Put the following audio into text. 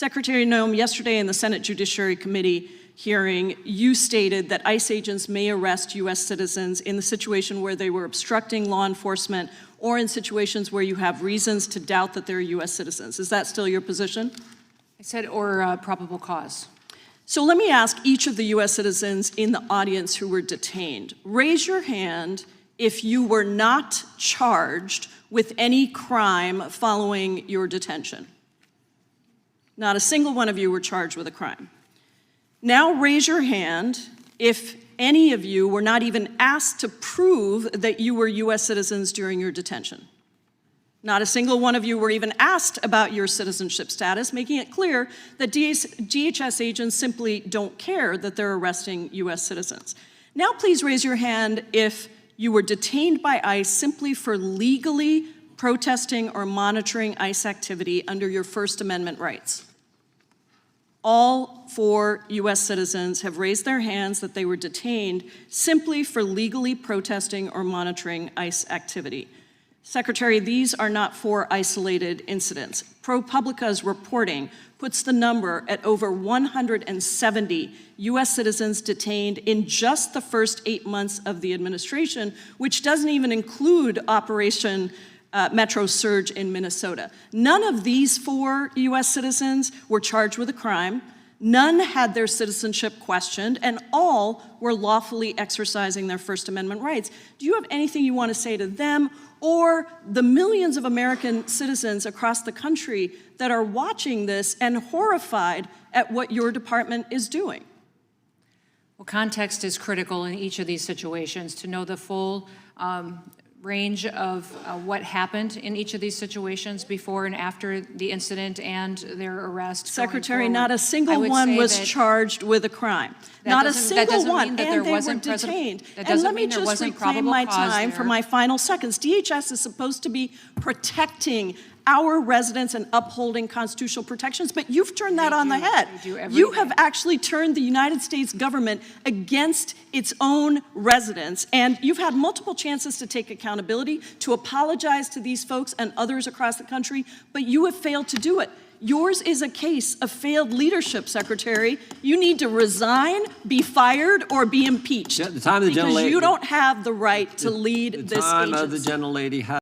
Secretary Noem, yesterday in the Senate Judiciary Committee hearing, you stated that ICE agents may arrest U.S. citizens in the situation where they were obstructing law enforcement or in situations where you have reasons to doubt that they're U.S. citizens. Is that still your position? I said, or probable cause. So let me ask each of the U.S. citizens in the audience who were detained. Raise your hand if you were not charged with any crime following your detention. Not a single one of you were charged with a crime. Now raise your hand if any of you were not even asked to prove that you were U.S. citizens during your detention. Not a single one of you were even asked about your citizenship status, making it clear that DHS agents simply don't care that they're arresting U.S. citizens. Now please raise your hand if you were detained by ICE simply for legally protesting or monitoring ICE activity under your First Amendment rights. All 4 U.S. citizens have raised their hands that they were detained simply for legally protesting or monitoring ICE activity. Secretary, these are not 4 isolated incidents. ProPublica's reporting puts the number at over 170 U.S. citizens detained in just the first 8 months of the administration, which doesn't even include Operation Metro Surge in Minnesota. None of these 4 U.S. citizens were charged with a crime. None had their citizenship questioned, and all were lawfully exercising their First Amendment rights. Do you have anything you want to say to them or the millions of American citizens across the country that are watching this and horrified at what your department is doing? Well, context is critical in each of these situations to know the full range of what happened in each of these situations before and after the incident and their arrest. Secretary, not a single one was charged with a crime. Not a single one, and they were detained. And let me just reclaim my time for my final seconds. DHS is supposed to be protecting our residents and upholding constitutional protections, but you've turned that on the head. You have actually turned the United States government against its own residents, and you've had multiple chances to take accountability, to apologize to these folks and others across the country, but you have failed to do it. Yours is a case of failed leadership, Secretary. You need to resign, be fired, or be impeached. The time of the because you don't have the right to lead this agency. The time of the gentlelady has